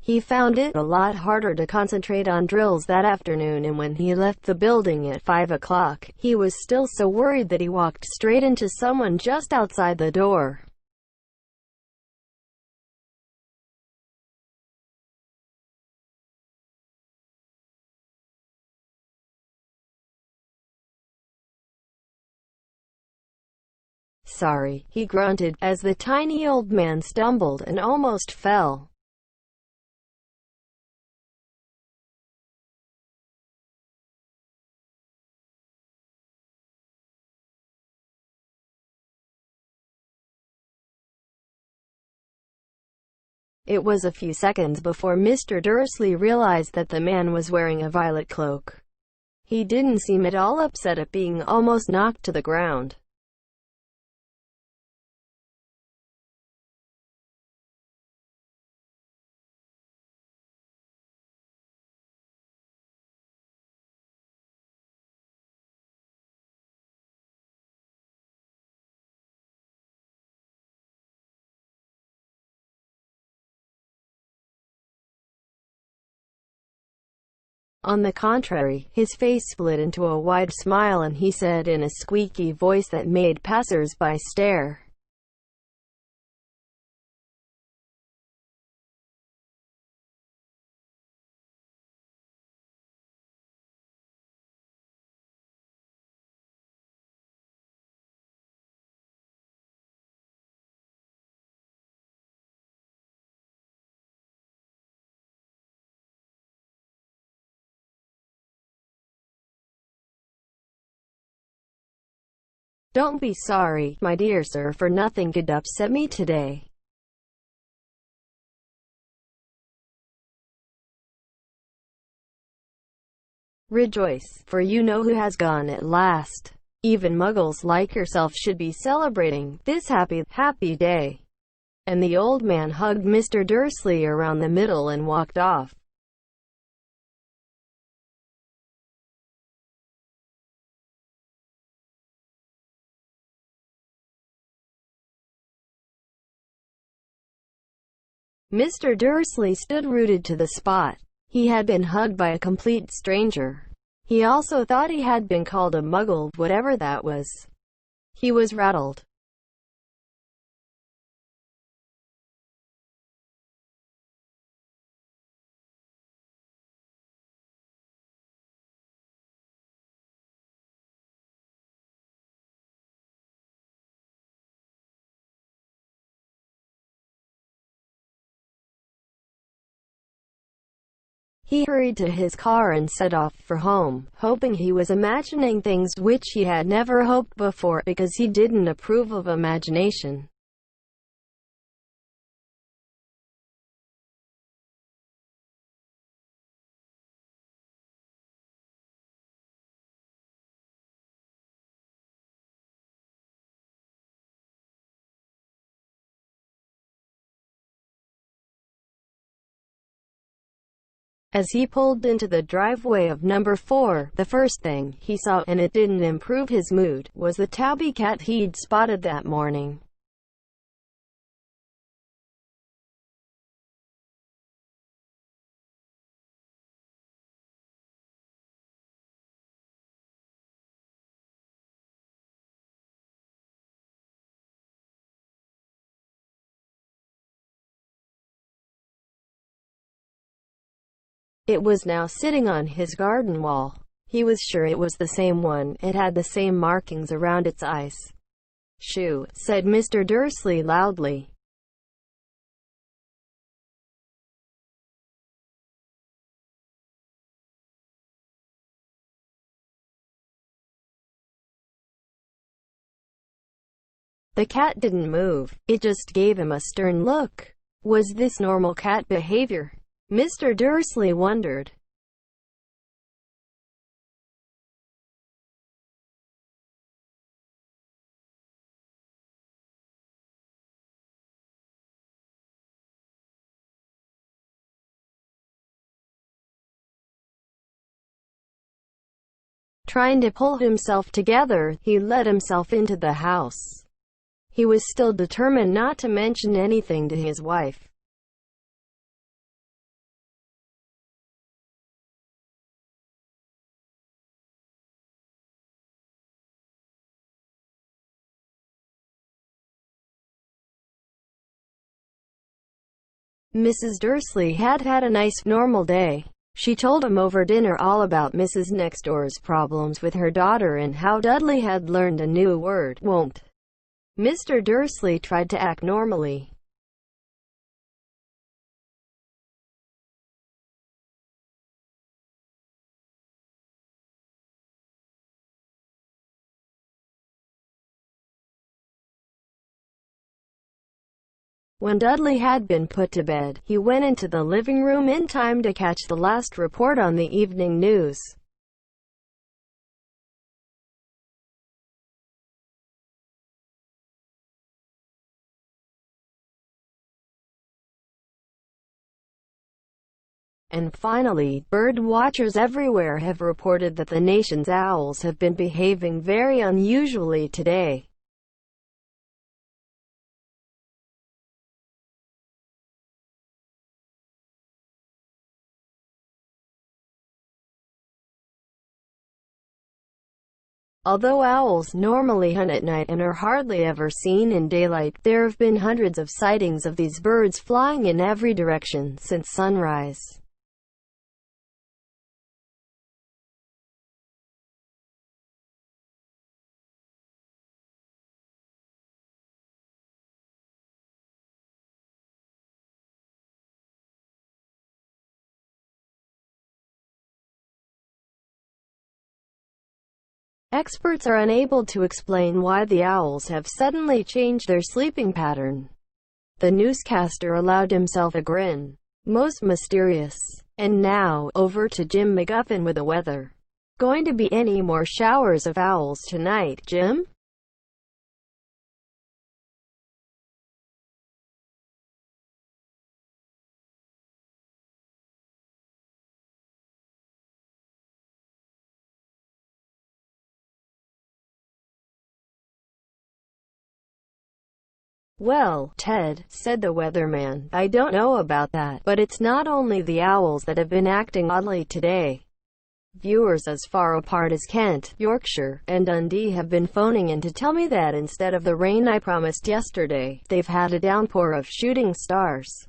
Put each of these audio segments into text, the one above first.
He found it a lot harder to concentrate on drills that afternoon, and when he left the building at 5 o'clock, he was still so worried that he walked straight into someone just outside the door. "Sorry," he grunted, as the tiny old man stumbled and almost fell. It was a few seconds before Mr. Dursley realized that the man was wearing a violet cloak. He didn't seem at all upset at being almost knocked to the ground. On the contrary, his face split into a wide smile and he said in a squeaky voice that made passers-by stare, "Don't be sorry, my dear sir, for nothing could upset me today. Rejoice, for you know who has gone at last. Even muggles like yourself should be celebrating this happy day." And the old man hugged Mr. Dursley around the middle and walked off. Mr. Dursley stood rooted to the spot. He had been hugged by a complete stranger. He also thought he had been called a muggle, whatever that was. He was rattled. He hurried to his car and set off for home, hoping he was imagining things which he had never hoped before, because he didn't approve of imagination. As he pulled into the driveway of number 4, the first thing he saw, and it didn't improve his mood, was the tabby cat he'd spotted that morning. It was now sitting on his garden wall. He was sure it was the same one. It had the same markings around its eyes. "Shoo," said Mr. Dursley loudly. The cat didn't move. It just gave him a stern look. Was this normal cat behavior? Mr. Dursley wondered. Trying to pull himself together, he let himself into the house. He was still determined not to mention anything to his wife. Mrs. Dursley had had a nice, normal day. She told him over dinner all about Mrs. Next Door's problems with her daughter and how Dudley had learned a new word, won't. Mr. Dursley tried to act normally. When Dudley had been put to bed, he went into the living room in time to catch the last report on the evening news. And finally, bird watchers everywhere have reported that the nation's owls have been behaving very unusually today. Although owls normally hunt at night and are hardly ever seen in daylight, there have been hundreds of sightings of these birds flying in every direction since sunrise. Experts are unable to explain why the owls have suddenly changed their sleeping pattern. The newscaster allowed himself a grin. Most mysterious. And now, over to Jim McGuffin with the weather. Going to be any more showers of owls tonight, Jim? Well, Ted, said the weatherman, I don't know about that, but it's not only the owls that have been acting oddly today. Viewers as far apart as Kent, Yorkshire, and Dundee have been phoning in to tell me that instead of the rain I promised yesterday, they've had a downpour of shooting stars.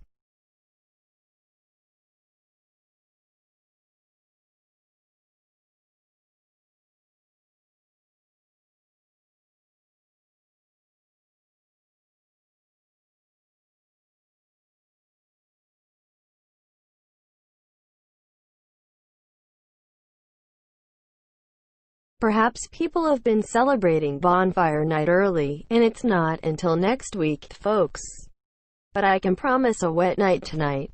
Perhaps people have been celebrating bonfire night early, and it's not until next week, folks. But I can promise a wet night tonight.